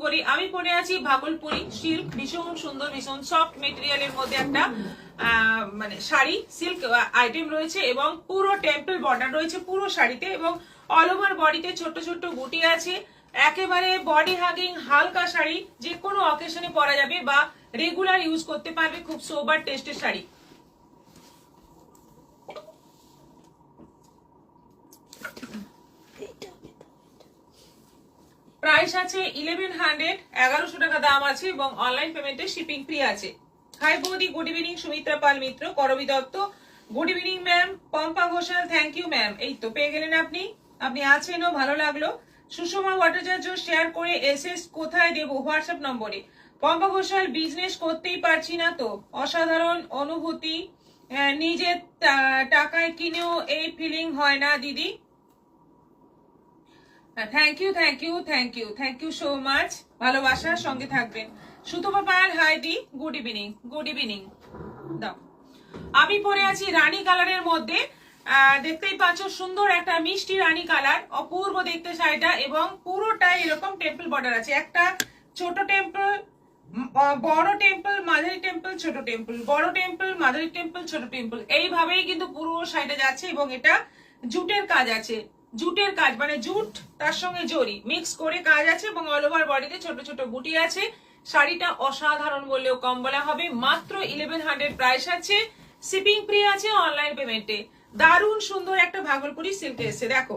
করি। আমি পরে আছি ভাগলপুরি সিল্ক, ভীষণ সুন্দর, ভীষণ সফট মেটেরিয়ালের মধ্যে একটা মানে শাড়ি সিল্ক আইটেম রয়েছে এবং পুরো টেম্পল বর্ডার রয়েছে পুরো শাড়িতে এবং অল ওভার বডিতে ছোট ছোট বুটি আছে। একেবারে বডি হাগিং হালকা শাড়ি, যে কোনো অকেশনে পরা যাবে বা রেগুলার ইউজ করতে পারবে। খুব সোবার টেস্টের শাড়ি। প্রাইস আছে 1100, 1100 টাকা দাম আছে এবং অনলাইন পেমেন্টে শিপিং ফ্রি আছে। হাই বৌদি, good evening. Sumitra Pal Mitra, Karabi Dutta, good evening ma'am. Pampa Ghoshal, thank you ma'am. এই তো পেয়ে গেলেন আপনি, আপনি আছেনও, ভালো লাগলো। সুষমা ভট্টাচার্য, শেয়ার করে এসএস কোথায় দেব? হোয়াটসঅ্যাপ নম্বরে। পম্পা ঘোষাল, বিজনেস করতেই পারছি না তো, অসাধারণ অনুভূতি, নিজের টাকায় কিনেও এই ফিলিং হয় না দিদি। Thank you thank you thank you thank you so much, ভালোবাসার সঙ্গে থাকবেন। সুতপা পাল, হাই দি, গুড ইভিনিং। গুড ইভিনিং দাও। আমি পরে আছি রানী কালারের মধ্যে, দেখতেই পাচ্ছ সুন্দর একটা মিষ্টি রানী কালার, অপূর্ব দেখতে শাড়িটা এবং পুরোটাই এরকম টেম্পল বর্ডার আছে। একটা ছোট টেম্পল, বড় টেম্পল, মাঝারি টেম্পল, ছোট টেম্পল, বড় টেম্পল, মাঝারি টেম্পল, ছোট টেম্পল, এইভাবেই কিন্তু পুরো শাড়িটা যাচ্ছে এবং এটা জুটের কাজ আছে। জুটের কাজ মানে জুট তার সঙ্গে জরি মিক্স করে কাজ আছে এবং অল ওভার বডিতে ছোট ছোট বুটি আছে। শাড়িটা অসাধারণ বললেও কম বলা হবে। মাত্র 1100 প্রাইস আছে, শিপিং ফ্রি আছে অনলাইন পেমেন্টে। দারুণ সুন্দর একটা ভাগলপুরি সিল্ক এসেছে। দেখো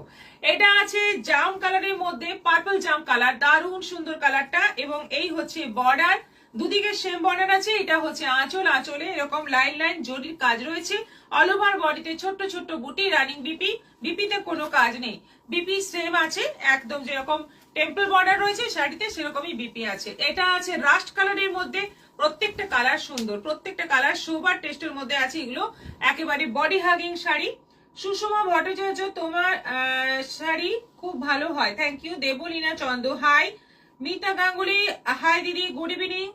এটা আছে জাম কালারের মধ্যে, পার্পল জাম কালার, দারুণ সুন্দর কালারটা এবং এই হচ্ছে বর্ডার, দুদিকে সেম বর্ডার আছে। এটা হচ্ছে আঁচল, আঁচলে এরকম লাইন লাইন জরির কাজ রয়েছে। অল ওভার বডিতে ছোট্ট ছোট্ট বুটি, রানিং বিপি, বিপিতে কোনো কাজ নেই, বিপি সেম আছে একদম, যেরকম টেম্পল বর্ডার রয়েছে শাড়িতে সেরকমই বিপি আছে। এটা আছে রাস্ট কালারের মধ্যে, প্রত্যেকটা কালার সুন্দর, প্রত্যেকটা কালার সোবার টেস্টের মধ্যে আছে। এগুলো একেবারে বডি হাগিং শাড়ি। সুষমা ভট্টাচার্য, তোমার শাড়ি খুব ভালো হয়, thank you. Debalina Chanda, hi. Mita Ganguly, hi দিদি, গুড ইভিনিং।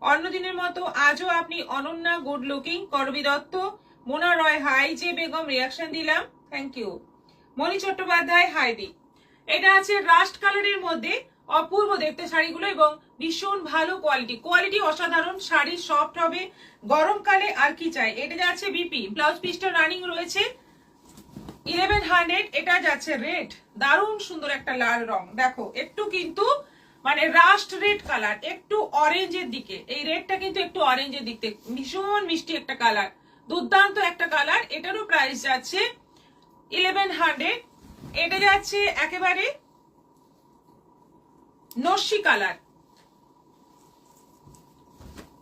অন্যদিনের মতো আজও আপনি অনন্যা, গুড লুকিং। করবী দত্ত, মোনা রয়, হাই। যে বেগম, রিয়াকশন দিলাম, thank you. Moni Chattopadhyay, hi দি। এটা আছে রাস্ট কালারের মধ্যে, অপূর্ব দেখতে শাড়িগুলো এবং ভীষণ ভালো কোয়ালিটি, কোয়ালিটি অসাধারণ। শাড়ি সফট হবে, গরমকালে আর কি চাই। এটা যাচ্ছে বিপি, ব্লাউজ পিসটা রানিং রয়েছে 1100। এটা যাচ্ছে রেড, দারুণ সুন্দর একটা লাল রং, দেখো একটু কিন্তু মানে রাস্ট রেড কালার, একটু অরেঞ্জের দিকে, এই রেডটা কিন্তু একটু অরেঞ্জের দিকে, ভীষণ মিষ্টি একটা কালার, দুর্দান্ত একটা কালার। এটারও প্রাইস যাচ্ছে 1100। এটা যাচ্ছে একেবারে নস্যি কালার,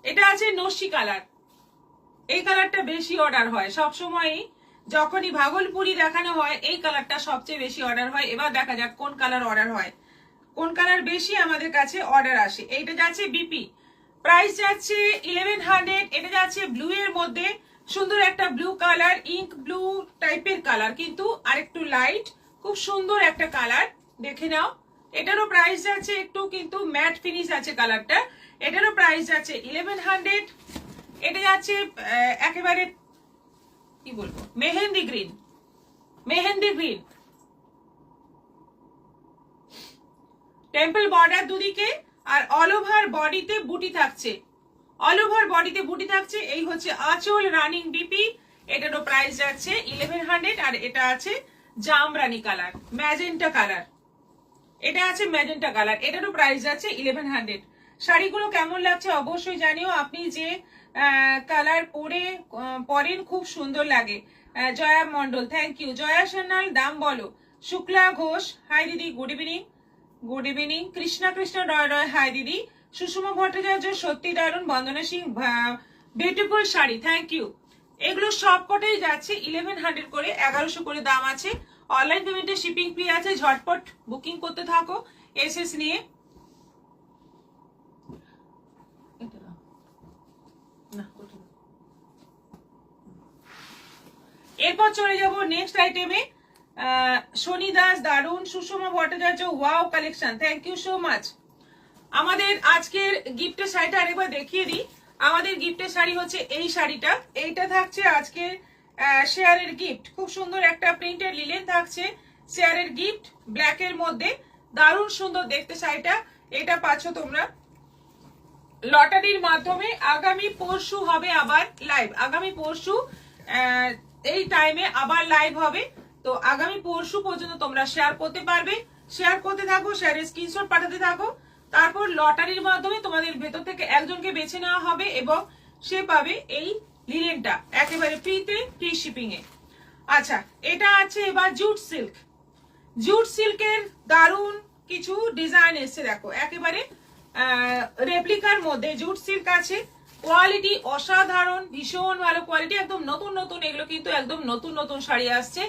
এটা আছে নস্যি কালার। এই কালারটা বেশি অর্ডার হয় সবসময়ই, যখনই ভাগলপুরি দেখানো হয় এই কালারটা সবচেয়ে বেশি অর্ডার হয়। এবার দেখা যাক কোন কালার অর্ডার হয়, কোন কালার বেশি আমাদের কাছে অর্ডার আসে। এইটা যাচ্ছে বিপি, প্রাইস যাচ্ছে 1100। এটা যাচ্ছে ব্লু এর মধ্যে, সুন্দর একটা ব্লু কালার, ইঙ্ক ব্লু টাইপের কালার কিন্তু আরেকটু লাইট, খুব সুন্দর একটা কালার, দেখে নাও। এটারও প্রাইস যাচ্ছে একটু কিন্তু ম্যাট ফিনিশ আছে কালারটা, এটারও প্রাইস যাচ্ছে 1100। এটা যাচ্ছে একেবারে কি বলবো, mehendi green, mehendi green, temple border দুদিকে আর অল ওভার বডিতে বুটি থাকছে, অল ওভার বডিতে বুটি থাকছে। এই হচ্ছে আঁচল, রানিং বিপি। এটারও প্রাইস যাচ্ছে 1100। আর এটা আছে জামরানি কালার, ম্যাজেন্টা কালার, এটা আছে ম্যাজেন্টা কালার, এটারও প্রাইস যাচ্ছে 1100। শাড়িগুলো কেমন লাগছে অবশ্যই জানিও। আপনি যে কালার পরেন খুব সুন্দর লাগে। Jaya Mondal, thank you. জয়া সান্যাল, দাম বলো। শুক্লা ঘোষ, হাই দিদি, good evening. Good evening. Krishna Krishna Roy Roy, hi দিদি। সুষমা ভট্টাচার্য, সত্যি দারুণ। Bandana Singh, beautiful sari, thank you. এগুলো সব কটাই যাচ্ছে 1100 করে, 1100 করে দাম আছে। অনলাইন পেমেন্টে শিপিং ফ্রি আছে, ঝটপট বুকিং করতে থাকো এসএস নিয়ে। এরপর চলে যাব নেক্সট আইটেমে। শনি দাস, দারুণ। Sushma Bhattacharya, wow collection, thank you so much. আমাদের আজকের গিফটের শাড়িটা আরেকবার দেখিয়ে দিই। আমাদের গিফটের শাড়ি হচ্ছে এই শাড়িটা, এইটা থাকছে আজকে শেয়ারের গিফট। খুব সুন্দর একটা প্রিন্টেড লিলেন থাকছে, শেয়ারের গিফট, ব্ল্যাক এর মধ্যে, দারুণ সুন্দর দেখতে শাড়িটা। এটা পাচ্ছ তোমরা লটারির মাধ্যমে। আগামী পরশু হবে আবার লাইভ, আগামী পরশু এই টাইমে আবার লাইভ হবে। তো আগামী পরশু পর্যন্ত তোমরা শেয়ার করতে পারবে, শেয়ার করতে থাকো, শেয়ারের স্ক্রিনশট পাঠাতে থাকো। তারপর লটারির মাধ্যমে তোমাদের ভেতর থেকে একজনকে বেছে নেওয়া হবে এবং সে পাবে এই লিনেনটা একেবারে ফ্রিতে, ফ্রি শিপিং এ। আচ্ছা, এটা আছে এবার জুট সিল্ক। জুট সিল্কের দারুন কিছু ডিজাইন এসছে, দেখো একেবারে রেপ্লিকার মধ্যে জুট সিল্ক আছে। কোয়ালিটি অসাধারণ, ভীষণ ভালো কোয়ালিটি, একদম নতুন নতুন, এগুলো কিন্তু একদম নতুন নতুন শাড়ি আসছে,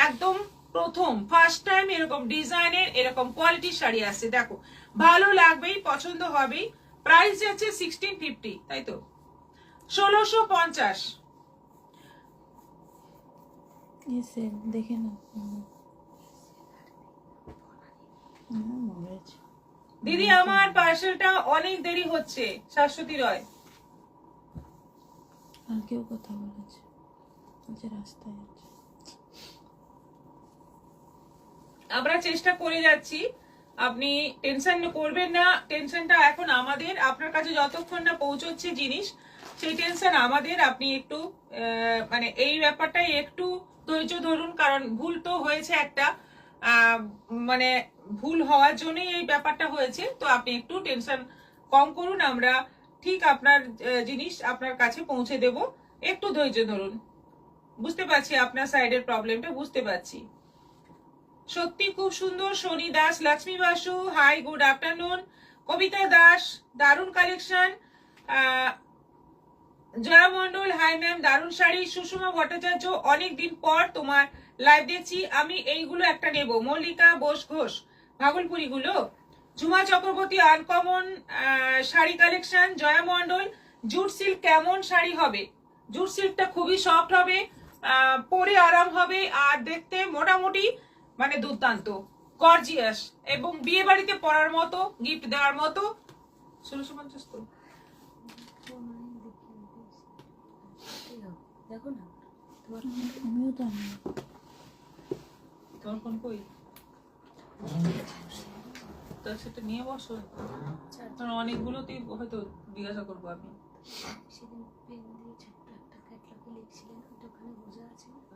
একদম প্রথম ফার্স্ট টাইম এরকম ডিজাইনের এরকম কোয়ালিটির শাড়ি আসছে। দেখো ভালো লাগবেই, পছন্দ হবেই। প্রাইস যাচ্ছে 1650, তাই তো 1650। দেখে না দিদি আমার পার্সেলটা অনেক দেরি হচ্ছে, শাশ্বতী রয়। আর কেউ কথা বলেছে, রাস্তায় আছে। আমরা চেষ্টা করে যাচ্ছি, আপনি টেনশন করবেন না। টেনশনটা এখন আমাদের, আপনার কাছে যতক্ষণ না পৌঁছচ্ছে জিনিস সেই টেনশন আমাদের। আপনি একটু মানে এই ব্যাপারটাই একটু ধৈর্য ধরুন, কারণ ভুল তো হয়েছে একটা, মানে ভুল হওয়ার জন্যই এই ব্যাপারটা হয়েছে। তো আপনি একটু টেনশন কম করুন, আমরা ঠিক আপনার জিনিস আপনার কাছে পৌঁছে দেব, একটু ধৈর্য ধরুন। বুঝতে পারছি আপনার সাইডের প্রবলেমটা, বুঝতে পারছি। সত্যি খুব সুন্দর। Soni Das, Lakshmi Basu, hi good afternoon. Kabita Das, দারুণ collection. Jaya Mondal, hi ma'am, দারুণ শাড়ি। সুষমা ভট্টাচার্য, অনেকদিন পর তোমার লাইভ দেখছি, আমি এইগুলো একটা নেব। মল্লিকা বোস ঘোষ, ভাগলপুরি গুলো। Jhuma Chakraborty, uncommon sari collection. Jaya Mondal, jute silk কেমন শাড়ি হবে? জুট সিল্কটা খুবই সফট হবে, পরে আরাম হবে, আর দেখতে মোটামুটি মানে দুর্দান্ত গর্জিয়াস, এবং বিয়ে বাড়িতে পরার মতো, গিফট দেওয়ার মতো। 1650 তো দেখো না, আমিও তো আনি। তোমার ফোন কই? তো সেটা নিয়ে বসো, কারণ অনেকগুলোতেই হয়তো জিজ্ঞাসা করবো আমি।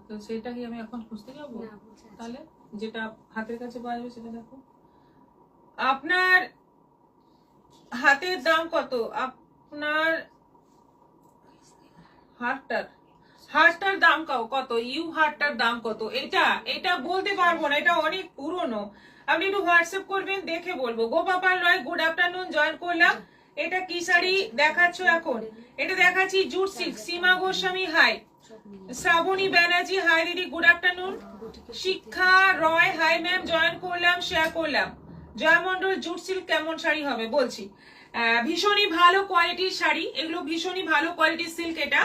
তো সেটা কি আমি এখন খুঁজতে যাবো? তাহলে যেটা হাতের কাছে পাওয়া যাবে সেটা দেখো। আপনার হাতের দাম কত? আপনার হারটার দাম কত? ইউ হারটার দাম কত? এটা বলতে পারবো না, এটা অনেক পুরনো। আপনি একটু হোয়াটসঅ্যাপ করবেন, দেখে বলবো। গোপাল রয়, গুড আফটারনুন, জয়েন করলাম। এটা কি শাড়ি দেখাচ্ছ এখন? এটা দেখাচ্ছি জুট সিল্ক। সীমা গোস্বামী, হাই। শ্রাবণী ব্যানার্জি, হাই দিদি, গুড আফটারনুন। শিক্ষা রয়, হাই ম্যাম, জয়েন করলাম, শেয়ার করলাম। জয়া মন্ডল, জুট সিল্ক কেমন শাড়ি হবে? বলছি ভীষণই ভালো কোয়ালিটির শাড়ি, এগুলো ভীষণই ভালো কোয়ালিটির সিল্ক। এটা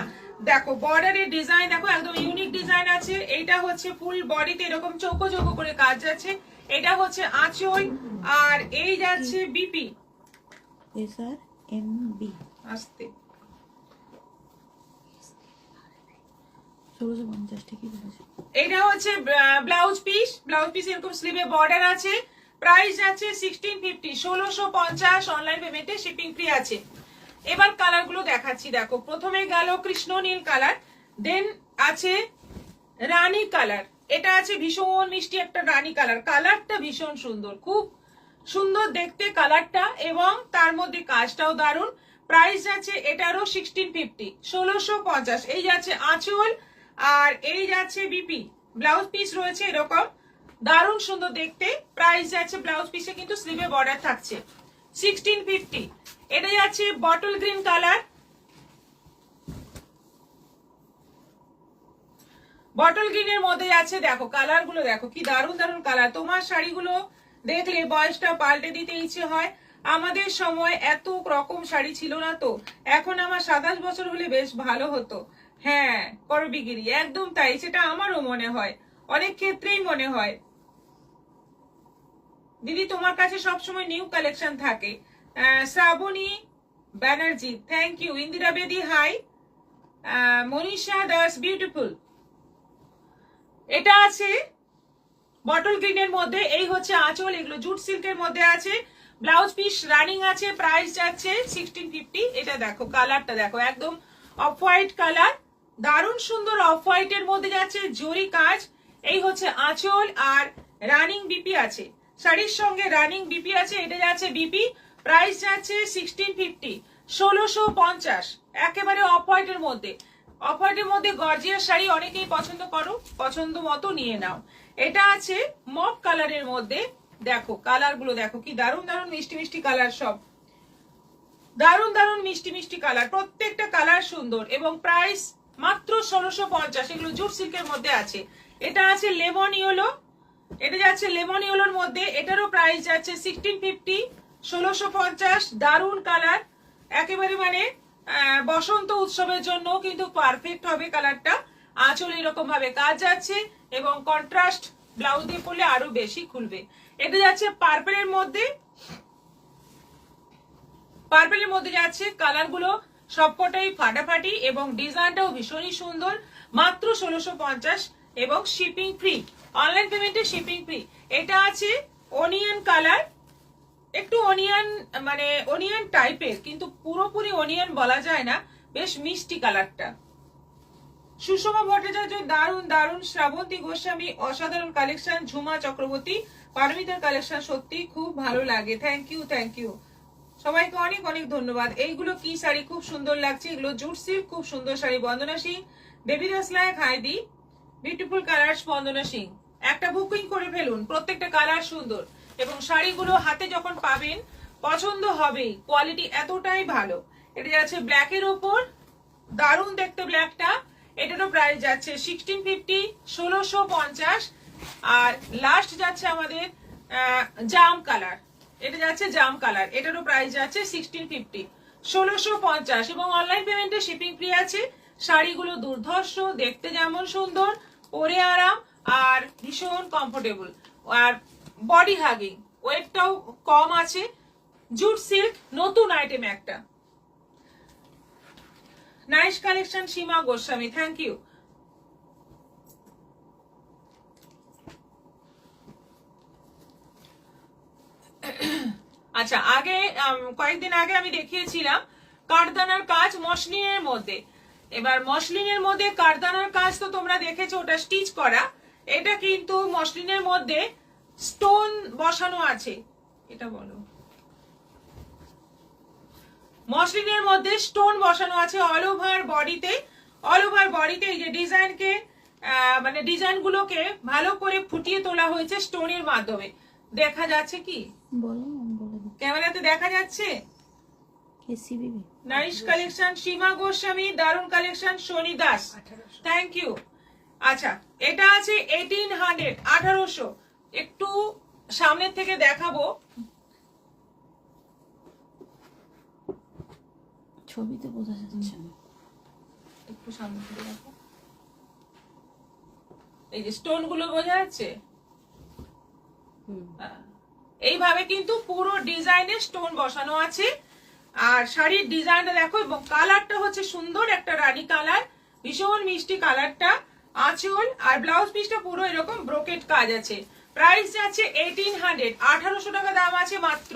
দেখো বর্ডারের ডিজাইন, দেখো একদম ইউনিক ডিজাইন আছে। এটা হচ্ছে ফুল বডিতে এরকম চৌকো চৌকো করে কাজ যাচ্ছে। এটা হচ্ছে আঁচল, আর এই যাচ্ছে বিপি। এসআর এমবি আস্তে 1650 ঠিকই বলেছে। এটা হচ্ছে ব্লাউজ পিস, ব্লাউজ পিস এরকম স্লিভে বর্ডার আছে। প্রাইস আছে 1650, 1650। অনলাইন পেমেন্টে শিপিং ফ্রি আছে। এবার কালার গুলো দেখাচ্ছি, দেখো প্রথমে গেল কৃষ্ণ নীল কালার, দেন আছে রানী কালার। এটা আছে ভীষণ মিষ্টি একটা রানী কালার, কালারটা ভীষণ সুন্দর, খুব সুন্দর দেখতে কালারটা, এবং তার মধ্যে কাজটাও দারুণ। প্রাইস আছে এটারও 1650, 1650। এই যাচ্ছে আঁচল, আর এই যাচ্ছে বিপি। ব্লাউজ পিস রয়েছে এরকম দারুণ সুন্দর দেখতে। প্রাইস যাচ্ছে ব্লাউজ পিসে কিন্তু স্লিভে বর্ডার থাকছে 1650। এটা যাচ্ছে বটল গ্রিন কালার, বটল গ্রিনের মধ্যে যাচ্ছে। দেখো কালার গুলো দেখো কি দারুণ দারুণ কালার। তোমার শাড়িগুলো দেখলে বয়সটা পাল্টে দিতে ইচ্ছে হয়। আমাদের সময় এত রকম শাড়ি ছিল না তো, এখন আমার 27 বছর হলে বেশ ভালো হতো। হ্যাঁ করবিগিরি, একদম তাই, সেটা আমারও মনে হয়, অনেক ক্ষেত্রেই মনে হয়। দিদি তোমার কাছে সবসময় নিউ কালেকশন থাকে। Shraboni Banerjee, thank you. Indira Bedi, hi. Manisha Das, beautiful. এটা আছে বটল গ্রিনের মধ্যে, এই হচ্ছে আঁচল, এগুলো জুট সিল্কের মধ্যে আছে। ব্লাউজ পিস রানিং আছে, প্রাইস যাচ্ছে 1650। এটা দেখো কালারটা দেখো, একদম অফ হোয়াইট কালার, দারুণ সুন্দর অফ হোয়াইট এর মধ্যে যাচ্ছে জরি কাজ। এই হচ্ছে আঁচল, আর রানিং বিপি আছে, শাড়ির সঙ্গে রানিং বিপি আছে। এটা যাচ্ছে বিপি, প্রাইস যাচ্ছে 1650, 1650, একেবারে অফ হোয়াইট এর মধ্যে। অফ হোয়াইট এর মধ্যে গর্জিয়াস শাড়ি অনেকেই পছন্দ করো, পছন্দ মতো নিয়ে নাও। এটা আছে মভ কালারের মধ্যে, দেখো কালার গুলো দেখো কি দারুণ দারুণ মিষ্টি মিষ্টি কালার, সব দারুণ দারুণ মিষ্টি মিষ্টি কালার, প্রত্যেকটা কালার সুন্দর, এবং প্রাইস মাত্র 1650। এগুলো জুট সিল্কের মধ্যে আছে। এটা আছে লেমন ইয়েলো, এটা যাচ্ছে লেমন ইয়েলোর মধ্যে, এটারও প্রাইস যাচ্ছে 1650, 1650। দারুণ কালার, একেবারে মানে বসন্ত উৎসবের জন্য কিন্তু পারফেক্ট হবে কালারটা। আঁচল এরকম ভাবে কাজ যাচ্ছে, এবং কন্ট্রাস্ট ব্লাউজ দিয়ে পরলে আরো বেশি খুলবে। এটা যাচ্ছে পার্পেলের মধ্যে, পার্পেলের মধ্যে যাচ্ছে, কালার গুলো সবকটাই ফাটাফাটি, এবং ডিজাইনটাও ভীষণই সুন্দর। মাত্র 1650, এবং শিপিং ফ্রি, অনলাইন পেমেন্টে শিপিং ফ্রি। এটা আছে অনিয়ন কালার, একটু অনিয়ন মানে অনিয়ন টাইপের, কিন্তু পুরোপুরি অনিয়ন বলা যায় না, বেশ মিষ্টি কালারটা। সুষমা ভট্টাচার্য দারুণ দারুণ, শ্রাবন্তী গোস্বামী অসাধারণ কালেকশন, ঝুমা চক্রবর্তী পারমিতার কালেকশন সত্যি খুব ভালো লাগে। থ্যাংক ইউ, থ্যাংক ইউ সবাইকে, অনেক অনেক ধন্যবাদ। এইগুলো কি শাড়ি, খুব সুন্দর লাগছে, এগুলো জুট সিল্ক, খুব সুন্দর শাড়ি। বন্দনা সিং, বেবি রাসলায়ক হাইদি, বিউটিফুল কালার বন্দনা সিং, একটা বুকিং করে ফেলুন, প্রত্যেকটা কালার সুন্দর, এবং শাড়িগুলো হাতে যখন পাবেন পছন্দ হবেই, কোয়ালিটি এতটাই ভালো। এটা যাচ্ছে ব্ল্যাকের ওপর, দারুণ দেখতে ব্ল্যাকটা, এটারও প্রাইস যাচ্ছে 1650, 1650। আর লাস্ট যাচ্ছে আমাদের জাম কালার, এটা যাচ্ছে জাম কালার, এটারও প্রাইস যাচ্ছে 1650, 1650, এবং অনলাইন পেমেন্টে শিপিং ফ্রি আছে। শাড়িগুলো দুর্ধর্ষ, দেখতে যেমন সুন্দর, পরে আরাম, আর ভীষণ কমফোর্টেবল, আর বডি হাগিং, ওয়েটটাও কম আছে। জুট সিল্ক নতুন আইটেম একটা। Nice collection Seema Goswami, thank you. আচ্ছা, আগে কয়েকদিন আগে আমি দেখিয়েছিলাম কাঠদানার কাজ মসলিনের মধ্যে। এবার মসলিনের মধ্যে কাঠদানার কাজ তো তোমরা দেখেছো, ওটা স্টিচ করা। এটা কিন্তু মসলিনের মধ্যে স্টোন বসানো আছে। এটা বলো, মসলিনের মধ্যে স্টোন বসানো আছে অল ওভার বডিতে। অল ওভার বডিতে এই যে ডিজাইনকে মানে ডিজাইন গুলোকে ভালো করে ফুটিয়ে তোলা হয়েছে স্টোনের মাধ্যমে। দেখা যাচ্ছে কি বলো, বলে দিই। ক্যামেরাতে দেখা যাচ্ছে? এসিবিবি নাইস কালেকশন সীমা গোস্বামী, দারুণ collection Soni Das, thank you. আচ্ছা, এটা আছে 1800, 1800। একটু সামনের থেকে দেখাবো, ছবিতে বোঝা যাচ্ছে না। একটু সামনে থেকে দেখো, এই যে স্টোন গুলো বোঝা যাচ্ছে। এইভাবে কিন্তু পুরো ডিজাইনে স্টোন বসানো আছে। আর শাড়ির ডিজাইনটা দেখো, এবং কালারটা হচ্ছে সুন্দর একটা রানী কালার, ভীষণ মিষ্টি কালারটা। আঁচল আর ব্লাউজ পিসটা পুরো এরকম ব্রোকেট কাজ আছে। প্রাইস যাচ্ছে 1800, 1800 টাকা দাম আছে মাত্র,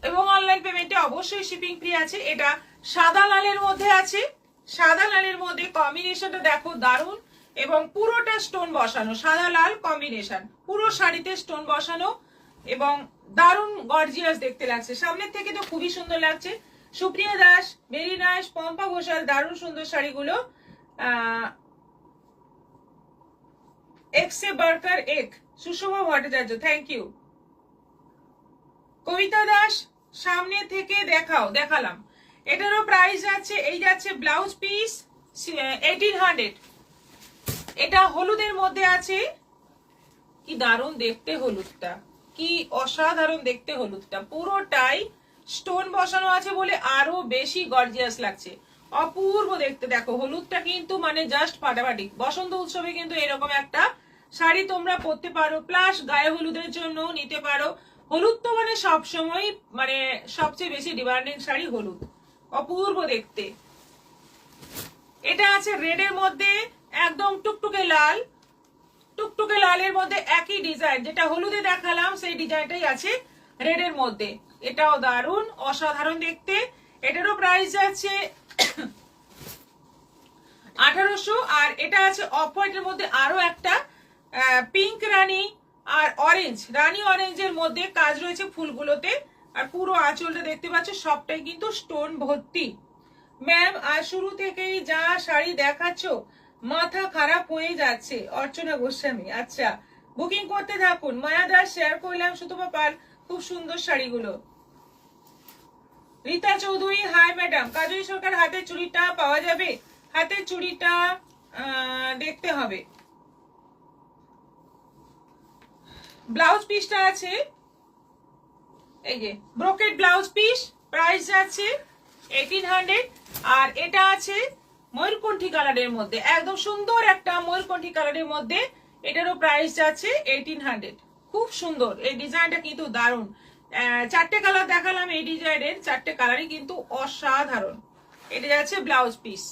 এবং অনলাইন পেমেন্টে অবশ্যই শিপিং ফ্রি আছে। এটা সাদা লালের মধ্যে আছে, সাদা লালের মধ্যে কম্বিনেশনটা দেখো দারুণ, এবং পুরোটা স্টোন বসানো, সাদা লাল কম্বিনেশন, পুরো শাড়িতে স্টোন বসানো, এবং দারুণ গর্জিয়াস দেখতে লাগছে। সামনের থেকে তো খুবই সুন্দর লাগছে। Supriya Das, very nice. পম্পা ঘোষাল, দারুণ সুন্দর শাড়িগুলো। এক্সে বার্কার এক, সুষমা ভট্টাচার্য, থ্যাংক ইউ। কবিতা দাস, সামনে থেকে দেখাও, দেখালাম। এটারও প্রাইস যাচ্ছে, এই যাচ্ছে ব্লাউজ পিস 1800। এটা হলুদের মধ্যে আছে, কি দারুণ দেখতে হলুদটা, কি অসাধারণ দেখতে হলুদটা, পুরোটাই স্টোন বসানো আছে বলে আরো বেশি গর্জিয়াস লাগছে, অপূর্ব দেখতে। দেখো হলুদটা কিন্তু মানে জাস্ট ফাটাফাটি। বসন্ত উৎসবে কিন্তু এরকম একটা শাড়ি তোমরা পরতে পারো, প্লাস গায়ে হলুদের জন্য নিতে পারো। হলুদ তো মানে সবসময় মানে সবচেয়ে বেশি ডিমান্ডিং শাড়ি হলুদ, অপূর্ব দেখতে। এটা আছে রেডের মধ্যে, একদম টুকটুকে লাল, টুকটুকে লালের মধ্যে একই ডিজাইন, যেটা হলুদে দেখালাম সেই ডিজাইনটাই আছে। রেডের মধ্যে, এটাও দারুন অসাধারণ দেখতে। এটারও প্রাইস যাচ্ছে 1800। আর এটা আছে অফ হোয়াইটের মধ্যে আরো একটা পিঙ্ক রানী আর অরেঞ্জ, রানী অরেঞ্জের মধ্যে কাজ রয়েছে ফুলগুলোতে। আর পুরো আঁচলটা দেখতে পাচ্ছ সবটাই কিন্তু স্টোন ভর্তি। ম্যাম আর শুরু থেকেই যা শাড়ি দেখাচ্ছ মাথা খারাপ হয়ে যাচ্ছে। অর্চনা গোস্বামী, আচ্ছা বুকিং করতে থাকুন। মায়া দাস শেয়ার করলাম সুতপা পাল, খুব সুন্দর শাড়িগুলো। রীতা চৌধুরী, হাই ম্যাডাম, কাজল সরকার হাতের চুড়িটা পাওয়া যাবে? হাতের চুড়িটা দেখতে হবে। ব্লাউজ পিসটা আছে এই যে ব্রোকেড ব্লাউজ পিস, প্রাইস যাচ্ছে 1800। আর এটা আছে ময়ূরকণ্ঠী কালারের মধ্যে, একদম সুন্দর একটা ময়ূরকণ্ঠী কালারের মধ্যে, এটারও প্রাইস যাচ্ছে 1800। খুব সুন্দর এই ডিজাইনটা, কিন্তু দারুণ। 4টে কালার দেখালাম এই ডিজাইনের, 4টে কালারই কিন্তু অসাধারণ। এটা যাচ্ছে ব্লাউজ পিস।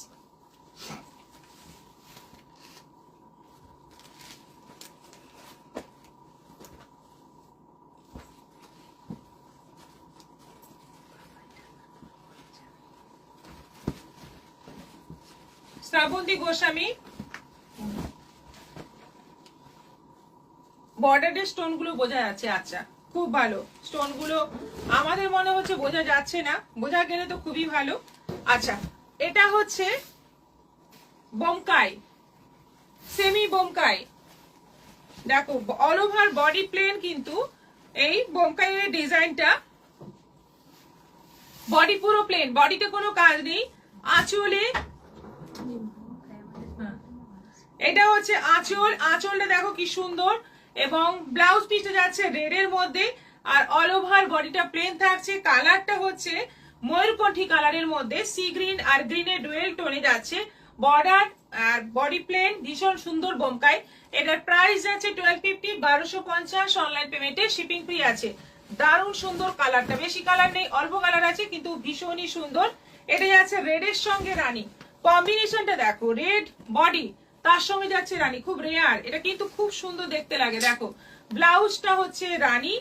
শ্রাবন্তী গোস্বামী, বর্ডারের স্টোন গুলো বোঝা যাচ্ছে, আচ্ছা খুব ভালো। স্টোন গুলো আমাদের মনে হচ্ছে বোঝা যাচ্ছে না, বোঝা গেলে তো খুবই ভালো। আচ্ছা এটা হচ্ছে বোমকাই, সেমি বোমকাই, দেখো অল ওভার বডি প্লেন, কিন্তু এই বোমকাইয়ের ডিজাইনটা বডি পুরো প্লেন, বডিতে কোনো কাজ নেই। আঁচলে এটা হচ্ছে আঁচল, আঁচলটা দেখো কি সুন্দর। এবং ব্লাউজ পিসটা যাচ্ছে রেডের মধ্যে, আর অল ওভার বডিটা প্লেন থাকছে। কালারটা হচ্ছে ময়ূরকণ্ঠী কালারের মধ্যে, সি গ্রিন আর গ্রিনের ডুয়েল টোনে যাচ্ছে। বর্ডার আর বডি প্লেন, ভীষণ সুন্দর বোমকাই। এটার প্রাইস যাচ্ছে 1250, 1250। অনলাইন পেমেন্টে শিপিং ফ্রি আছে। দারুণ সুন্দর কালারটা, বেশি কালার নেই, অল্প কালার আছে, কিন্তু ভীষণই সুন্দর। এটা যাচ্ছে রেডের সঙ্গে রানী, কম্বিনেশনটা দেখো, রেড বডি তার সঙ্গে যাচ্ছে রানী, খুব রেয়ার, এটা কিন্তু খুব সুন্দর দেখতে লাগে। দেখো ব্লাউজটা হচ্ছে রানী,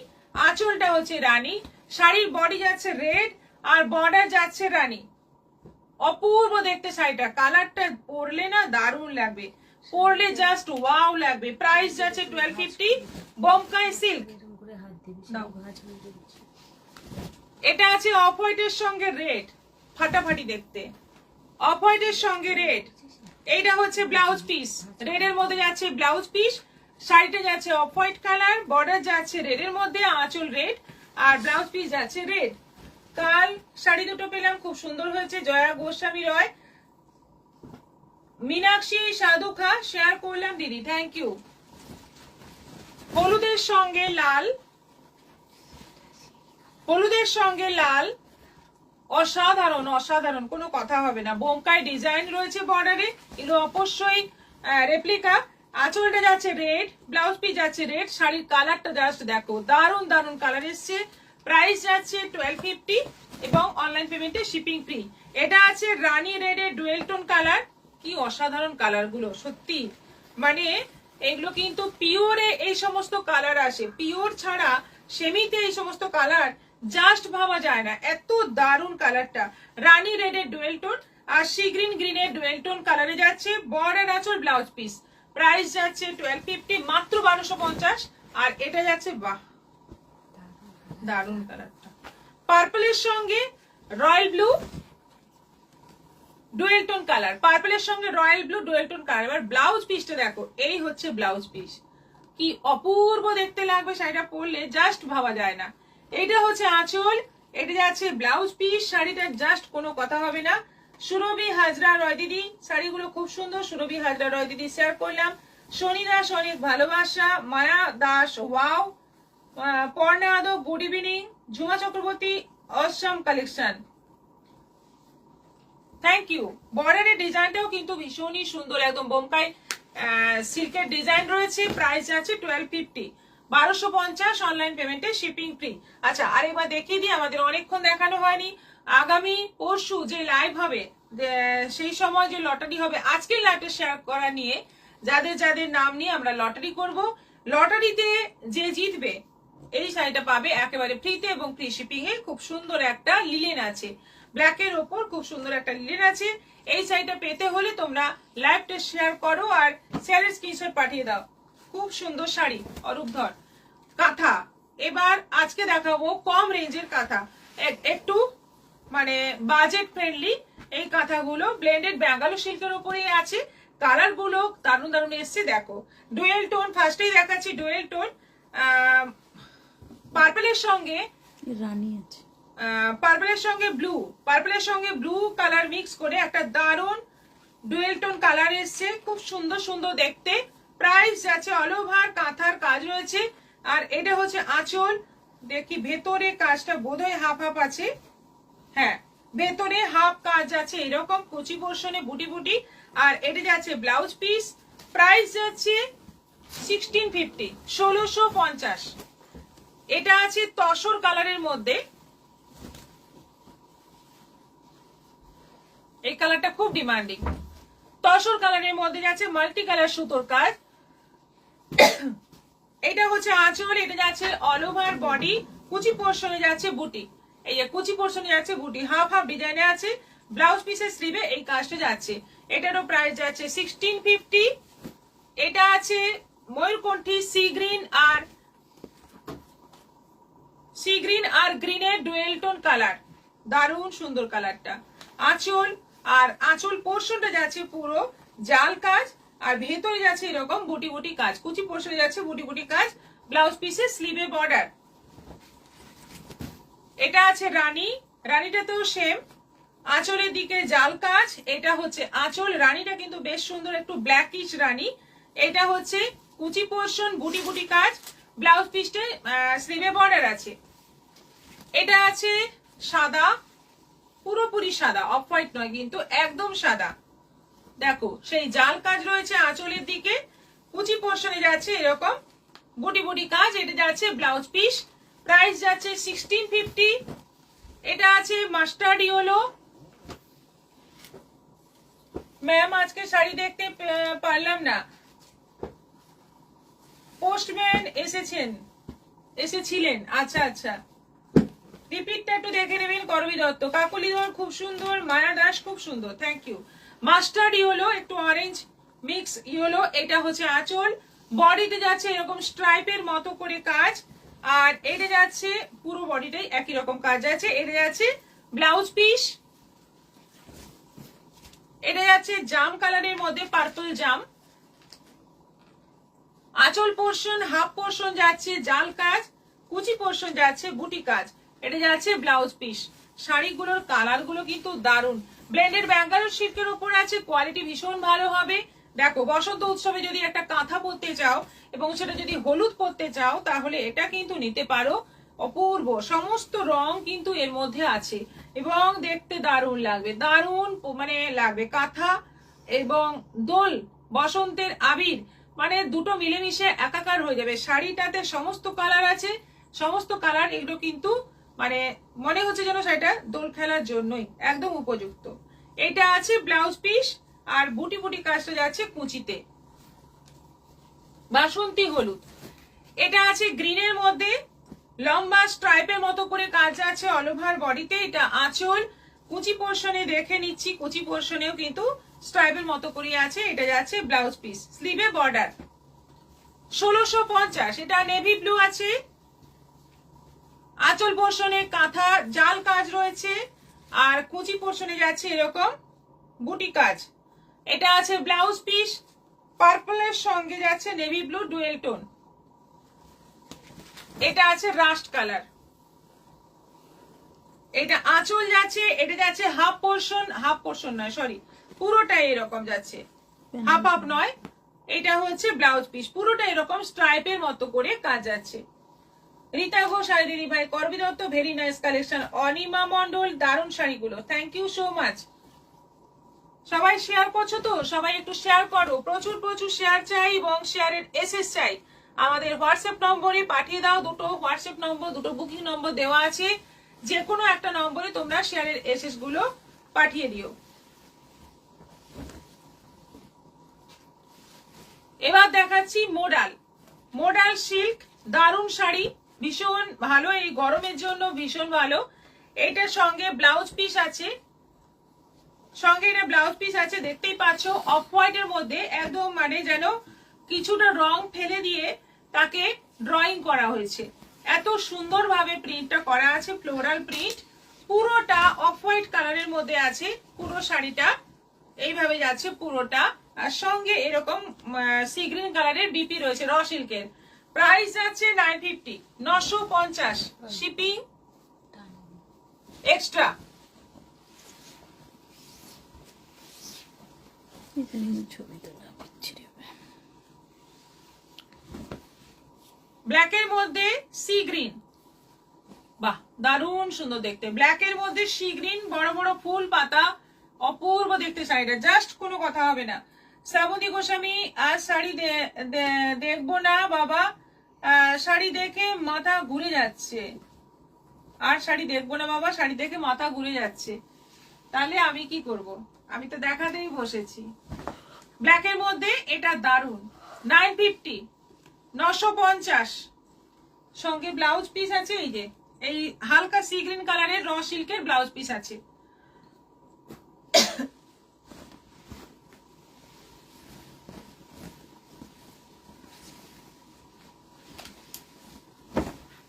আঁচলটা হচ্ছে রানী, শাড়ির বডি যাচ্ছে রেড আর বর্ডার যাচ্ছে রানী। অপূর্ব দেখতে শাড়িটা, কালারটা পরলে না দারুণ লাগবে, পরলে জাস্ট ওয়াও লাগবে। প্রাইস যাচ্ছে 1250, বোমকাই সিল্ক। এটা আছে অফ হোয়াইটের সঙ্গে রেড, ফাটাফাটি দেখতে, অফ হোয়াইটের সঙ্গে রেড। এইটা হচ্ছে ব্লাউজ পিস, রেডের মধ্যে যাচ্ছে ব্লাউজ পিস, শাড়িটা যাচ্ছে অফ হোয়াইট কালার, বর্ডার যাচ্ছে রেডের মধ্যে, আঁচল রেড আর ব্লাউজ পিস যাচ্ছে রেড। কাল শাড়ি দুটো পেলাম, খুব সুন্দর হয়েছে। জয়া গোস্বামী রয়, মীনাক্ষী সাধুখা শেয়ার করলাম দিদি, থ্যাংক ইউ। হলুদের সঙ্গে লাল, হলুদের সঙ্গে লাল, অসাধারণ অসাধারণ, কোনো কথা হবে না। বোমকাই ডিজাইন রয়েছে বর্ডারে, এগুলো অবশ্যই রেপ্লিকা। আঁচলটা যাচ্ছে রেড, ব্লাউজ পিস যাচ্ছে রেড, শাড়ির কালারটা জাস্ট দেখো, দারুণ দারুণ কালার এসছে। প্রাইস যাচ্ছে 1250 এবং অনলাইন পেমেন্টে শিপিং ফ্রি। এটা আছে রানী রেডের ডুয়েল টোন কালার, কি অসাধারণ কালার গুলো সত্যি, মানে এগুলো কিন্তু পিওরে এই সমস্ত কালার আসে, পিওর ছাড়া সেমিতে এই সমস্ত কালার জাস্ট ভাবা যায় না, এত দারুণ কালারটা। রানী রেডের ডুয়েল টোন আর সি গ্রিন গ্রিনের ডুয়েল টোন কালারে যাচ্ছে, বর্ডার আঁচল ব্লাউজ পিস। প্রাইস যাচ্ছে 1250, মাত্র 1250। আর এটা যাচ্ছে বাহ দারুণ কালারটা, পার্পলের সঙ্গে royal blue dual tone colour, পার্পলের সঙ্গে royal blue dual tone colour. এবার ব্লাউজ পিসটা দেখো, এই হচ্ছে ব্লাউজ পিস, কি অপূর্ব দেখতে লাগবে শাড়িটা পরলে, জাস্ট ভাবা যায় না। এটা হচ্ছে আঁচল, এটা যাচ্ছে ব্লাউজ পিস, শাড়িটা জাস্ট কোনো কথা হবে না। সুরভি হাজরা রয় দিদি, শাড়িগুলো খুব সুন্দর। সুরভি হাজরা রয় দিদি শেয়ার করলাম। শনি দাস অনেক ভালোবাসা, মায়া দাস ওয়াও, পর্ণা আদব good evening, Jhuma Chakraborty awesome collection, thank you. বর্ডারের ডিজাইনটাও কিন্তু ভীষণই সুন্দর, একদম বোমকাই সিল্কের ডিজাইন রয়েছে। প্রাইস আছে 1250, 1250। অনলাইন পেমেন্টে শিপিং ফ্রি। আচ্ছা আরেকবার দেখিয়ে দিই, আমাদের অনেকক্ষণ দেখানো হয়নি। আগামী পরশু যে লাইভ হবে, সেই সময় যে লটারি হবে, আজকের লাইভটা শেয়ার করা নিয়ে যাদের যাদের নাম নিয়ে আমরা লটারি করব। লটারিতে যে জিতবে এই শাড়িটা পাবে একেবারে ফ্রিতে এবং ফ্রি শিপিং এ। খুব সুন্দর একটা লিলেন আছে, ব্ল্যাকের ওপর খুব সুন্দর একটা লিলেন আছে। এই শাড়িটা পেতে হলে তোমরা লাইভটা শেয়ার করো আর শেয়ারের স্ক্রিনশট পাঠিয়ে দাও। খুব সুন্দর শাড়ি, অরূপধর কাঁথা। এবার আজকে দেখাবো কম রেঞ্জের কাঁথা, একটু মানে বাজেট ফ্রেন্ডলি। এই কাঁথাগুলো ব্লেন্ডেড ব্যাঙ্গালোর সিল্কের উপরেই আছে। কালার গুলো দারুণ দারুণ এসছে, দেখো ডুয়েল টোন। ফার্স্টেই দেখাচ্ছি ডুয়েল টোন, পার্পলের সঙ্গে রানী আছে, পার্পলের সঙ্গে ব্লু, পার্পলের সঙ্গে ব্লু কালার মিক্স করে একটা দারুণ ডুয়েল টোন কালার এসছে। খুব সুন্দর সুন্দর দেখতে। প্রাইস আছে অল ওভার কাঁথার কাজ রয়েছে। আর এটা হচ্ছে আঁচল, দেখি ভেতরে কাজটা বোধহয় হাফ হাফ আছে। হ্যাঁ, ভেতরে হাফ কাজ আছে এরকম কুচি পোর্শনে বুটি বুটি। আর এটা যাচ্ছে ব্লাউজ পিস। প্রাইস যাচ্ছে 1650, 1650। এটা আছে তসর কালারের মধ্যে, এই কালারটা খুব ডিমান্ডিং। তসর কালারের মধ্যে যাচ্ছে মাল্টি কালার সুতোর কাজ। এটা হচ্ছে আঁচল, এটা যাচ্ছে অল ওভার বডি, কুচি পোর্শনে যাচ্ছে বুটি। এই যে কুচি পোর্শনে যাচ্ছে বুটি, হাফ হাফ ডিজাইনে আছে। ব্লাউজ পিসের স্লিভে এই কাজটা যাচ্ছে। এটারও প্রাইস যাচ্ছে 1650। এটা আছে ময়ূরকণ্ঠী সি গ্রিন আর গ্রিনের ডুয়েল টোন কালার, দারুণ সুন্দর কালারটা। আঁচল, আর আঁচল পোর্শনটা যাচ্ছে পুরো জাল কাজ, আর ভেতরে যাচ্ছে এরকম বুটি বুটি কাজ, কুচি পোর্শনে যাচ্ছে বুটি বুটি কাজ। ব্লাউজ পিসে স্লিভে বর্ডার। এটা আছে রানী, রানীটাতেও সেম আঁচলের দিকে জাল কাজ। এটা হচ্ছে আঁচল, রানীটা কিন্তু বেশ সুন্দর একটু ব্ল্যাকিশ রানী। এটা হচ্ছে কুচি পোর্শন বুটি বুটি কাজ, ব্লাউজ পিসে স্লিভে বর্ডার আছে। এটা আছে সাদা, পুরোপুরি সাদা, অফ হোয়াইট নয় কিন্তু একদম সাদা। দেখো সেই জাল কাজ রয়েছে আঁচলের দিকে, কুচি পোর্শনে যাচ্ছে এরকম বুটি বুটি কাজ। এটা যাচ্ছে ব্লাউজ পিস। প্রাইস যাচ্ছে 1650। এটা আছে মাস্টার্ড ইয়েলো। ম্যাম আজকে শাড়ি দেখতে পারলাম না, পোস্টম্যান এসেছিলেন। আচ্ছা আচ্ছা, রিপিটটা একটু দেখে নেবেন। করবী দত্ত, কাকলি ধর খুব সুন্দর, মায়া দাস খুব সুন্দর, থ্যাংক ইউ। মাস্টার্ড ইয়েলো, একটু অরেঞ্জ মিক্স ইয়েলো। এটা হচ্ছে আঁচল, বডিতে যাচ্ছে এরকম স্ট্রাইপের মতো করে কাজ। আর এটা যাচ্ছে পুরো বডিটাই একই রকম কাজ আছে। এটা যাচ্ছে ব্লাউজ পিস। এটা যাচ্ছে জাম কালারের মধ্যে পার্পল জাম। আঁচল পোর্শন হাফ পোর্শন যাচ্ছে জাল কাজ, কুচি পোর্শন যাচ্ছে বুটি কাজ। এটা যাচ্ছে ব্লাউজ পিস। শাড়িগুলোর কালার গুলো কিন্তু দারুণ। ব্লেন্ডেড ব্যাঙ্গালোর সিল্কের উপর আছে, কোয়ালিটি ভীষণ ভালো হবে। দেখো বসন্ত উৎসবে যদি একটা কাঁথা পরতে চাও এবং সেটা যদি হলুদ পরতে চাও তাহলে এটা কিন্তু নিতে পারো। অপূর্ব সমস্ত রং কিন্তু এর মধ্যে আছে এবং দেখতে দারুণ লাগবে, দারুণ মানে লাগবে। কাঁথা এবং দোল, বসন্তের আবির, মানে দুটো মিলেমিশে একাকার হয়ে যাবে। শাড়িটাতে সমস্ত কালার আছে, সমস্ত কালার এগুলো কিন্তু মানে মনে হচ্ছে যেন শাড়িটা দোল খেলার জন্যই একদম উপযুক্ত। এটা আছে ব্লাউজ পিস আর বুটি বুটি কাজটা যাচ্ছে কুচিতে, বাসন্তী হলুদ। এটা আছে গ্রিনের মধ্যে, লম্বা স্ট্রাইপের মতো করে কাজ আছে অল ওভার বডিতে। এটা আঁচল, কুচি পোর্শনে দেখে নিচ্ছি, কুচি পোর্শনেও কিন্তু স্ট্রাইপের মতো করে আছে। এটা যাচ্ছে ব্লাউজ পিস, স্লিভে বর্ডার। 1650। এটা নেভি ব্লু আছে, আঁচল পোর্শনে কাঁথা জাল কাজ রয়েছে আর কুচি পোর্শনে যাচ্ছে এরকম বুটি কাজ। এটা আছে ব্লাউজ পিস, পার্পলের সঙ্গে যাচ্ছে নেভি ব্লু ডুয়েল টোন। এটা আছে রাস্ট কালার। এটা আঁচল যাচ্ছে, এটা যাচ্ছে হাফ পোর্শন নয় সরি, পুরোটাই এরকম যাচ্ছে, হাফ হাফ নয়। এটা হচ্ছে ব্লাউজ পিস, পুরোটা এরকম স্ট্রাইপের মতো করে কাজ যাচ্ছে। রীতা ঘোষ আর দিদি ভাই, করবী Dutta very nice collection. Anima Mondal, দারুণ শাড়িগুলো, থ্যাংক ইউ সো মাচ। সবাই শেয়ার করছো তো? সবাই একটু শেয়ার করো, প্রচুর প্রচুর শেয়ার চাই এবং শেয়ারের এসএস চাই। আমাদের হোয়াটসঅ্যাপ নম্বরে পাঠিয়ে দাও, দুটো হোয়াটসঅ্যাপ নম্বর, দুটো বুকিং নম্বর দেওয়া আছে। যে কোনো একটা নম্বরে তোমরা শেয়ারের এসএস গুলো পাঠিয়ে দিও। এবার দেখাচ্ছি মোডাল সিল্ক, দারুণ শাড়ি, ভীষণ ভালো, এই গরমের জন্য ভীষণ ভালো। এইটার সঙ্গে ব্লাউজ পিস আছে, সঙ্গে এটা ব্লাউজ পিস আছে, দেখতেই পাচ্ছ অফ হোয়াইটের মধ্যে একদম মানে যেন কিছুটা রং ফেলে দিয়ে তাকে ড্রয়িং করা হয়েছে। এত সুন্দরভাবে প্রিন্টটা করা আছে, ফ্লোরাল প্রিন্ট, পুরোটা অফ হোয়াইট কালারের মধ্যে আছে। পুরো শাড়িটা এইভাবে যাচ্ছে পুরোটা, আর সঙ্গে এরকম সি গ্রিন কালারের বিপি রয়েছে র সিল্কের। প্রাইস যাচ্ছে 950, 950, শিপিং এক্সট্রা। ছবি তোলা বিচ্ছিরি হবে। ব্ল্যাকের মধ্যে সি গ্রিন, বাহ দারুণ সুন্দর দেখতে। ব্ল্যাকের মধ্যে সি গ্রিন, বড় বড় ফুল পাতা, অপূর্ব দেখতে শাড়িটা, জাস্ট কোনো কথা হবে না। শ্রাবন্তী গোস্বামী, আজ শাড়ি দেখবো না বাবা, শাড়ি দেখে মাথা ঘুরে যাচ্ছে। আর শাড়ি দেখবো না বাবা, শাড়ি দেখে মাথা ঘুরে যাচ্ছে। তাহলে আমি কি করব? আমি তো দেখাতেই বসেছি। ব্ল্যাকের মধ্যে এটা দারুণ, 950, 950, সঙ্গে ব্লাউজ পিস আছে। এই যে এই হালকা সি গ্রিন কালারের র সিল্কের ব্লাউজ পিস আছে।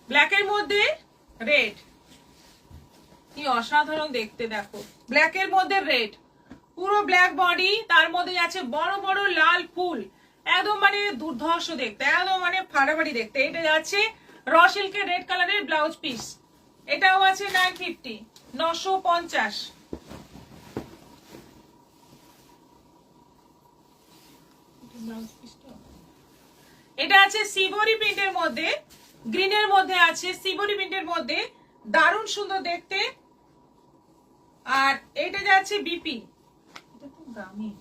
ব্ল্যাকের মধ্যে রেড, কি অসাধারণ দেখতে দেখো। ব্ল্যাকের মধ্যে রেড, পুরো ব্ল্যাক বডি, তার মধ্যে আছে বড় বড় লাল ফুল, একদম মানে দুর্ধর্ষ দেখতে, একদম মানে ফাটাফাটি দেখতে। এটা যাচ্ছে র সিল্কের রেড কালারের ব্লাউজ পিস, এটাও আছে 950, 950। এটা আছে সিবরি প্রিন্টের মধ্যে, গ্রিনের মধ্যে আছে, সিবরি প্রিন্টের মধ্যে দারুণ সুন্দর দেখতে। আর এইটা যাচ্ছে বিপি, এটা তো দামি।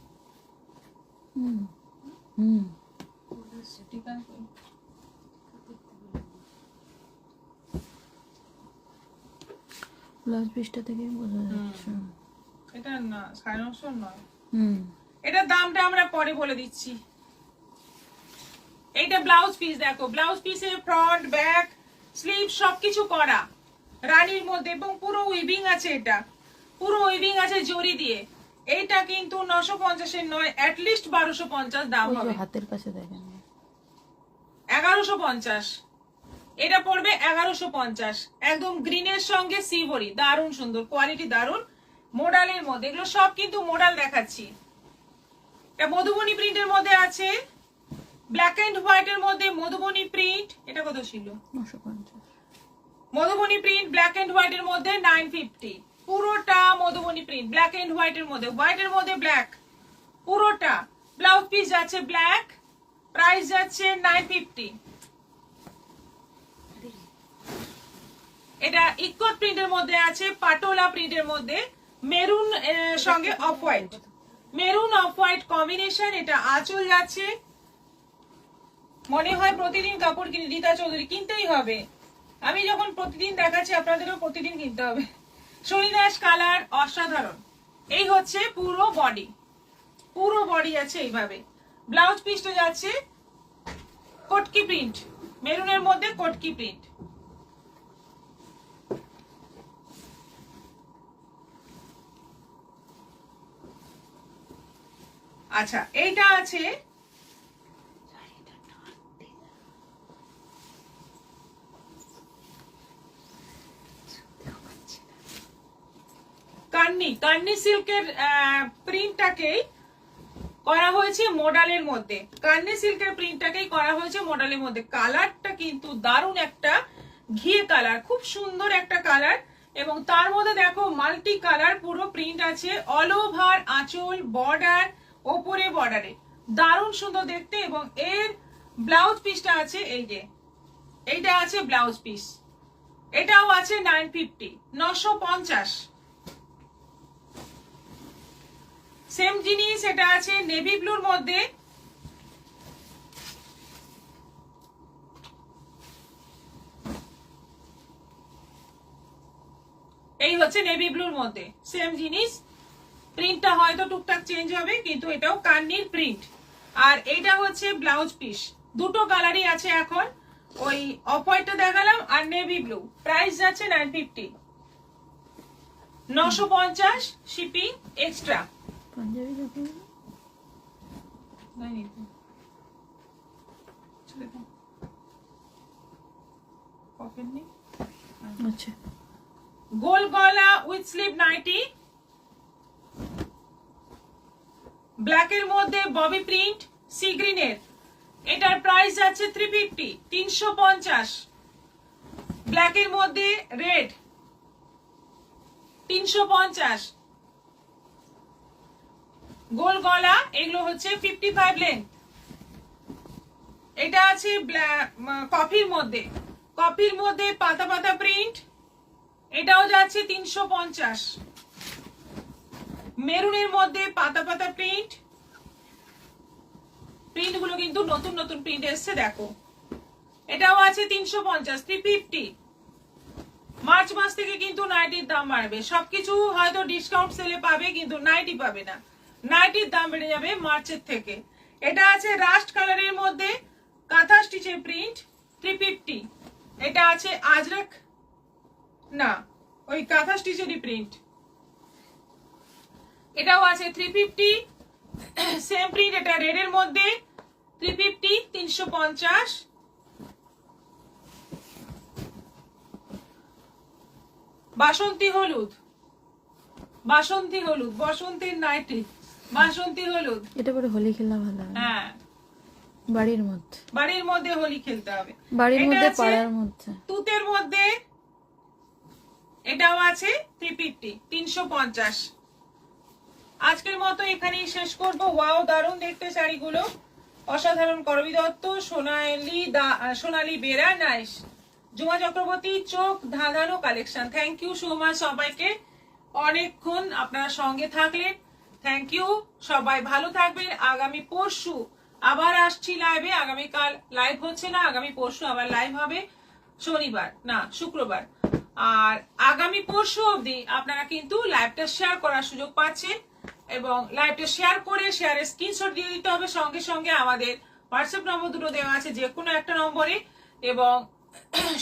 ব্লাউজ পিসটা থেকে বোঝা যাচ্ছে। এটা না 950 নয়, এটার দামটা আমরা পরে বলে দিচ্ছি। এইটা ব্লাউজ পিস দেখো, ব্লাউজ পিসে ফ্রন্ট ব্যাক স্লিভ সবকিছু করা রানীর মধ্যে, এবং পুরো উইভিং আছে, এটা পুরো উইভিং আছে জরি দিয়ে। এইটা কিন্তু 950 এর নয়, অ্যাটলিস্ট 1250 দাম হবে। হাতের কাছে দেখেন 1150, এটা পড়বে 1150। একদম গ্রিনের সঙ্গে সিভরি, দারুণ সুন্দর কোয়ালিটি, দারুণ মোডালের মধ্যে। এগুলো সব কিন্তু মোডাল দেখাচ্ছি। এটা মধুবনী প্রিন্টের মধ্যে আছে, ব্ল্যাক এন্ড হোয়াইটের মধ্যে মধুবনী প্রিন্ট। এটা কত ছিল? 950। মধুবনী প্রিন্ট ব্ল্যাক এন্ড হোয়াইটের মধ্যে 950, পুরোটা মধুবনী প্রিন্ট ব্ল্যাক এন্ড হোয়াইটের মধ্যে, হোয়াইটের মধ্যে ব্ল্যাক, পুরোটা। ব্লাউজ পিস যাচ্ছে ব্ল্যাক, প্রাইস যাচ্ছে 950। এটা ইকোট প্রিন্টের মধ্যে আছে, পাটোলা প্রিন্টের মধ্যে, মেরুন সঙ্গে off white, maroon off white combination. এটা আঁচল যাচ্ছে। মনে হয় প্রতিদিন কাপড় কিনে, রীতা চৌধুরী, কিনতেই হবে। আমি যখন প্রতিদিন দেখাচ্ছি আপনাদেরও প্রতিদিন কিনতে হবে। সরিদাস কালার অসাধারণ। এই হচ্ছে পুরো বডি, পুরো বডি আছে এইভাবে। ব্লাউজ পিসটা যাচ্ছে কটকি প্রিন্ট, মেরুনের মধ্যে কটকি প্রিন্ট। আচ্ছা, এইটা আছে কান্নি সিল্কের প্রিন্টটাকেই করা হয়েছে মডালের মধ্যে, কান্নি সিল্কের প্রিন্টটাকেই করা হয়েছে মডালের মধ্যে। কালারটা কিন্তু দারুণ একটা ঘিয়ে কালার, খুব সুন্দর একটা কালার, এবং তার মধ্যে দেখো মাল্টি কালার পুরো প্রিন্ট আছে, অল ওভার আঁচল, বর্ডার, ওপরে বর্ডারে, দারুণ সুন্দর দেখতে। এবং এর ব্লাউজ পিসটা আছে, এই যে এইটা আছে ব্লাউজ পিস, এটাও আছে 950, 950। সেম জিনিস এটা আছে নেভি ব্লুর মধ্যে, এই হচ্ছে নেভি ব্লুর মধ্যে সেম জিনিস। প্রিন্টটা হয়তো টুকটাক চেঞ্জ হবে, কিন্তু এটাও কান্নির প্রিন্ট। আর এইটা হচ্ছে ব্লাউজ পিস, দুটো কালারই আছে এখন। ওই অফ হোয়াইটটা দেখালাম আর নেভি ব্লু, প্রাইস যাচ্ছে 950, 950 শিপিং এক্সট্রা। পাঞ্জাবি দেখুন। আচ্ছা, গোল গলা উইথ স্লিভ নাইটি, ব্ল্যাকের মধ্যে ববি প্রিন্ট সি গ্রিনের, এটার প্রাইস যাচ্ছে 350, 350। ব্ল্যাকের মধ্যে রেড 350, গোল গলা, এগুলো হচ্ছে 55 লেন্থ। এটা আছে কফির মধ্যে, কফির মধ্যে পাতা পাতা প্রিন্ট, এটাও যাচ্ছে 350। মেরুনের মধ্যে পাতা পাতা প্রিন্ট, প্রিন্ট গুলো কিন্তু নতুন নতুন প্রিন্ট এসছে দেখো, এটাও আছে 350, 350। মার্চ মাস থেকে কিন্তু নাইটির দাম বাড়বে, সবকিছু হয়তো ডিসকাউন্ট সেলে পাবে কিন্তু নাইটি পাবে না, নাইটির দাম বেড়ে যাবে মার্চের থেকে। এটা আছে রাস্ট কালারের মধ্যে কাঁথা স্টিচের প্রিন্ট, 350। এটা আছে আজরক, না ওই কাঁথা স্টিচেরই প্রিন্ট, এটাও আছে 350। সেম প্রিন্ট, এটা রেড এর মধ্যে 350, 350। বাসন্তী হলুদ, বাসন্তী হলুদ, বসন্তের নাইটি, বাসন্তী হলুদ। এটা পরে হোলি খেলা ভালো হয়। হ্যাঁ, বাড়ির মধ্যে, বাড়ির মধ্যে হোলি খেলতে হবে। বাড়ির এটা মধ্যে আছে পাড়ার মধ্যে। তুতের মধ্যে, এটাও আছে 350, 350। আজকের মতো এখানেই শেষ করব। ওয়াও, দারুণ দেখতে শাড়িগুলো, অসাধারণ। করবী দত্ত, সোনালী বেরা, নাইস। জুমা চক্রবর্তী, চোখ ধাঁধানো collection. Thank you so much সবাইকে, অনেকক্ষণ আপনারা সঙ্গে থাকলেন, থ্যাংক ইউ। সবাই ভালো থাকবেন। আগামী পরশু আবার আসছি লাইভে, আগামীকাল লাইভ হচ্ছে না, আগামী পরশু আবার লাইভ হবে, শনিবার না শুক্রবার। আর আগামী পরশু অবধি আপনারা কিন্তু লাইভটা শেয়ার করার সুযোগ পাচ্ছেন, এবং লাইভটা শেয়ার করে শেয়ারের স্ক্রিনশট দিয়ে দিতে হবে। সঙ্গে সঙ্গে আমাদের হোয়াটসঅ্যাপ নম্বর দুটো দেওয়া আছে, যে কোনো একটা নম্বরে, এবং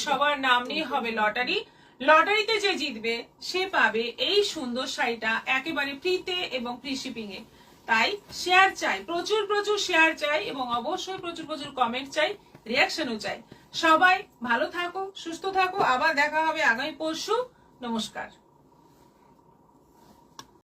সবার নাম নিয়ে হবে লটারি। লটারিতে যে জিতবে সে পাবে এই সুন্দর শাড়িটা একেবারে ফ্রিতে এবং ফ্রি শিপিং এ। তাই শেয়ার চাই, প্রচুর প্রচুর শেয়ার চাই, এবং অবশ্যই প্রচুর প্রচুর কমেন্ট চাই, রিয়াকশনও চাই। সবাই ভালো থাকো, সুস্থ থাকো, আবার দেখা হবে আগামী পরশু। নমস্কার।